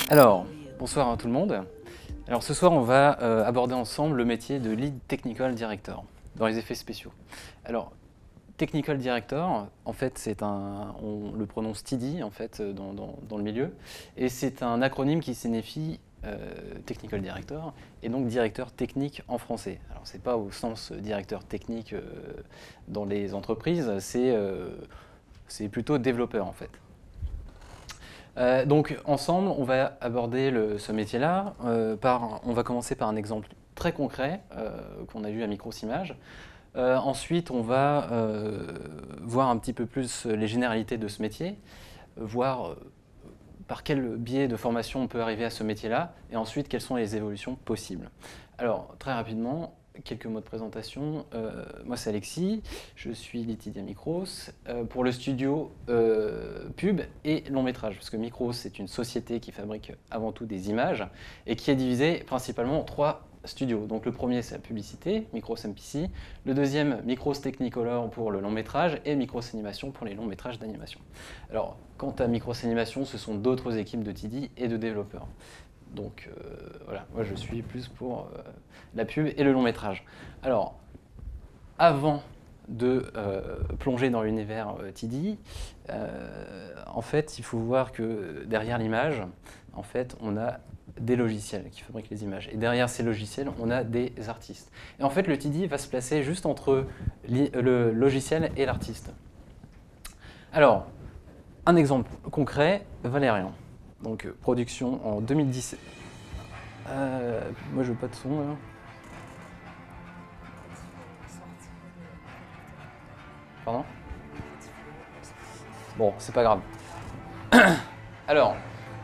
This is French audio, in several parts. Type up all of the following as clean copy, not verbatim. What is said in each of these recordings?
Alors, bonsoir à tout le monde. Alors ce soir, on va aborder ensemble le métier de Lead Technical Director dans les effets spéciaux. Alors, Technical Director, en fait, on le prononce TD en fait dans le milieu, et c'est un acronyme qui signifie Technical Director et donc directeur technique en français. Alors c'est pas au sens directeur technique dans les entreprises, c'est plutôt développeur en fait. Donc ensemble, on va aborder ce métier-là. On va commencer par un exemple très concret qu'on a vu à Micros-Images. Ensuite, on va voir un petit peu plus les généralités de ce métier, voir par quel biais de formation on peut arriver à ce métier-là, et ensuite quelles sont les évolutions possibles. Alors, très rapidement, quelques mots de présentation. Moi, c'est Alexis, je suis Lead à Micros pour le studio pub et long métrage, parce que Micros, c'est une société qui fabrique avant tout des images et qui est divisée principalement en 3 studios. Donc le premier, c'est la publicité, Micros MPC. Le deuxième, Micros Technicolor pour le long métrage et Micros Animation pour les longs métrages d'animation. Alors, quant à Micros Animation, ce sont d'autres équipes de TD et de développeurs. Donc voilà, moi je suis plus pour la pub et le long métrage. Alors, avant de plonger dans l'univers TD, en fait, il faut voir que derrière l'image, en fait, on a des logiciels qui fabriquent les images. Et derrière ces logiciels, on a des artistes. Et en fait, le TD va se placer juste entre le logiciel et l'artiste. Alors, un exemple concret, Valérian. Donc, production en 2017. Moi, je veux pas de son, là. Pardon? Bon, c'est pas grave. Alors,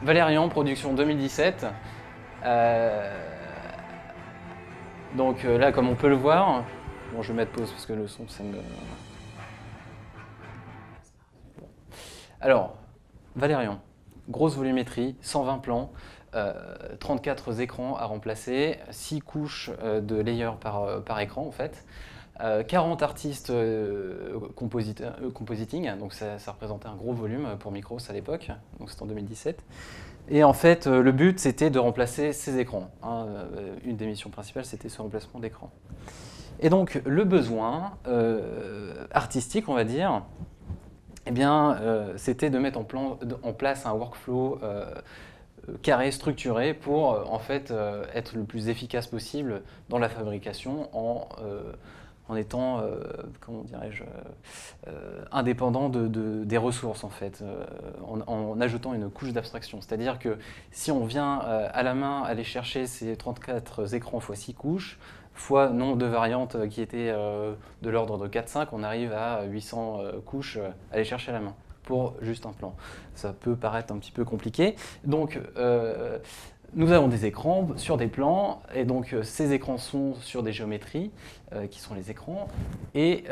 Valérian, production 2017. Donc là, comme on peut le voir, bon, je vais mettre pause parce que le son, ça me... Bon. Alors, Valérian, grosse volumétrie, 120 plans, 34 écrans à remplacer, 6 couches de layers par écran en fait. 40 artistes compositing, donc ça représentait un gros volume pour Micros à l'époque, donc c'était en 2017. Et en fait, le but c'était de remplacer ces écrans. Hein. Une des missions principales c'était ce remplacement d'écran. Et donc le besoin artistique, on va dire, eh bien, c'était de mettre en place un workflow carré, structuré pour en fait être le plus efficace possible dans la fabrication en étant, comment dirais-je, indépendant des ressources en fait, en ajoutant une couche d'abstraction. C'est-à-dire que si on vient à la main aller chercher ces 34 écrans x 6 couches, fois nombre de variantes qui étaient de l'ordre de 4-5, on arrive à 800 couches à aller chercher à la main pour juste un plan. Ça peut paraître un petit peu compliqué. Donc, nous avons des écrans sur des plans, et donc ces écrans sont sur des géométries, qui sont les écrans, et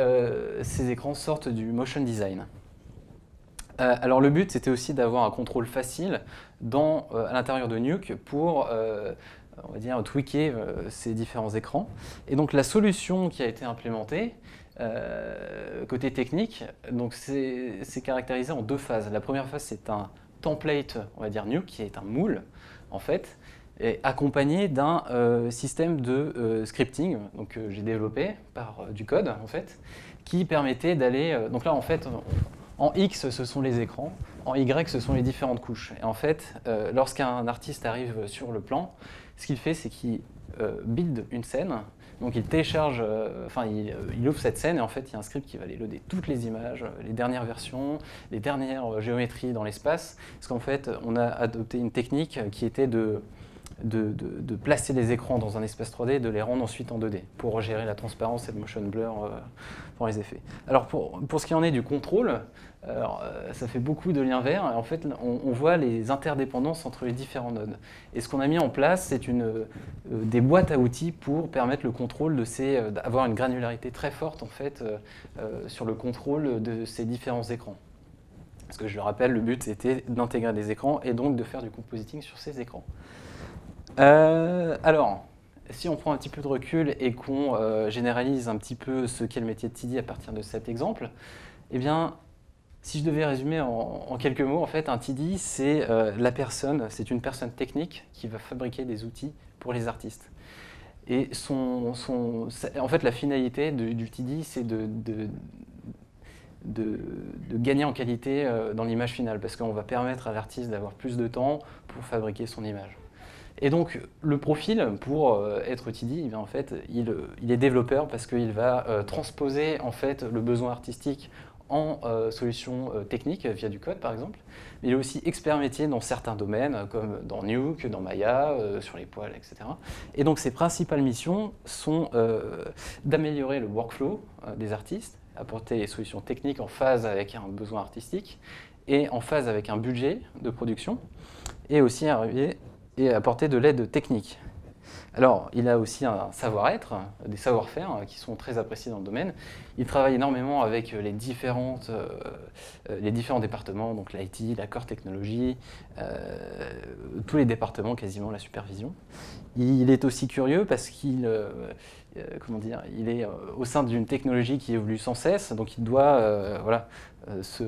ces écrans sortent du motion design. Alors le but, c'était aussi d'avoir un contrôle facile à l'intérieur de Nuke pour, on va dire, tweaker ces différents écrans. Et donc la solution qui a été implémentée, côté technique, c'est caractérisé en 2 phases. La première phase, c'est un template, on va dire Nuke, qui est un moule, en fait, et accompagné d'un système de scripting que j'ai développé par du code, en fait, qui permettait d'aller... donc là, en fait, en X, ce sont les écrans, en Y, ce sont les différentes couches. Et en fait, lorsqu'un artiste arrive sur le plan, ce qu'il fait, c'est qu'il build une scène. Donc il télécharge, il ouvre cette scène et en fait il y a un script qui va aller loader toutes les images, les dernières versions, les dernières géométries dans l'espace. Parce qu'en fait on a adopté une technique qui était de placer les écrans dans un espace 3D et de les rendre ensuite en 2D pour gérer la transparence et le motion blur pour les effets. Alors pour ce qui en est du contrôle, ça fait beaucoup de liens verts. En fait, on voit les interdépendances entre les différents nodes. Et ce qu'on a mis en place, c'est des boîtes à outils pour permettre le contrôle d'avoir une granularité très forte en fait, sur le contrôle de ces différents écrans. Parce que je le rappelle, le but c'était d'intégrer des écrans et donc de faire du compositing sur ces écrans. Alors, si on prend un petit peu de recul et qu'on généralise un petit peu ce qu'est le métier de TD à partir de cet exemple, eh bien, si je devais résumer en quelques mots, en fait, un TD, c'est c'est une personne technique qui va fabriquer des outils pour les artistes. Et en fait, la finalité du TD, c'est de gagner en qualité dans l'image finale, parce qu'on va permettre à l'artiste d'avoir plus de temps pour fabriquer son image. Et donc, le profil, pour être TD, eh bien, en fait, il est développeur parce qu'il va transposer en fait, le besoin artistique en solutions techniques via du code, par exemple. Mais il est aussi expert métier dans certains domaines, comme dans Nuke, dans Maya, sur les poils, etc. Et donc, ses principales missions sont d'améliorer le workflow des artistes, apporter des solutions techniques en phase avec un besoin artistique et en phase avec un budget de production, et aussi arriver et apporter de l'aide technique. Alors, il a aussi un savoir-être, des savoir-faire qui sont très appréciés dans le domaine. Il travaille énormément avec les différents départements, donc l'IT, la core technologie, tous les départements, quasiment la supervision. Il est aussi curieux parce qu'il il est au sein d'une technologie qui évolue sans cesse, donc il doit se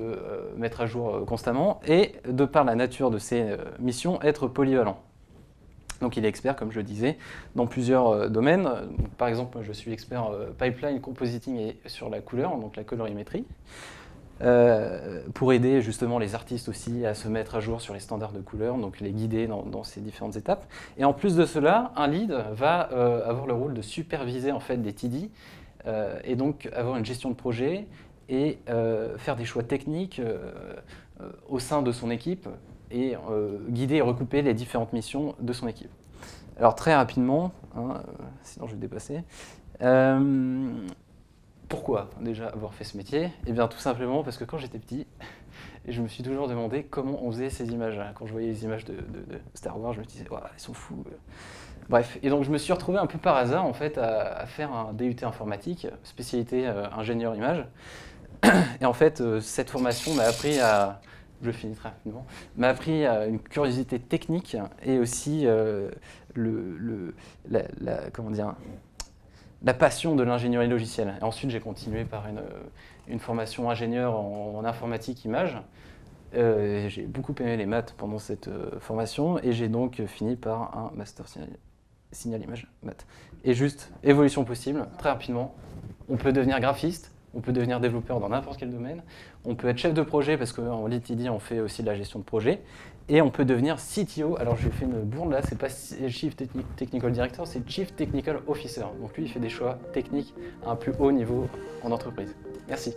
mettre à jour constamment et, de par la nature de ses missions, être polyvalent. Donc il est expert, comme je le disais, dans plusieurs domaines. Donc, par exemple, moi, je suis expert pipeline, compositing et sur la couleur, donc la colorimétrie, pour aider justement les artistes aussi à se mettre à jour sur les standards de couleur, donc les guider dans ces différentes étapes. Et en plus de cela, un lead va avoir le rôle de superviser en fait des TD, et donc avoir une gestion de projet et faire des choix techniques au sein de son équipe, et guider et recouper les différentes missions de son équipe. Alors très rapidement, sinon je vais dépasser, pourquoi déjà avoir fait ce métier? Eh bien tout simplement parce que quand j'étais petit, je me suis toujours demandé comment on faisait ces images-là. Quand je voyais les images de Star Wars, je me disais, wow, ils sont fous. Bref, et donc je me suis retrouvé un peu par hasard en fait à faire un DUT informatique, spécialité ingénieur image. Et en fait, cette formation m'a appris je finis très rapidement, m'a appris une curiosité technique et aussi la passion de l'ingénierie logicielle. Et ensuite, j'ai continué par une formation ingénieur en informatique image. J'ai beaucoup aimé les maths pendant cette formation et j'ai donc fini par un master signal image maths. Et juste, évolution possible, très rapidement, on peut devenir graphiste, on peut devenir développeur dans n'importe quel domaine, on peut être chef de projet parce qu'en lead TD on fait aussi de la gestion de projet, et on peut devenir CTO. Alors j'ai fait une bourde là, c'est pas Chief Technical Director, c'est Chief Technical Officer. Donc lui il fait des choix techniques à un plus haut niveau en entreprise. Merci.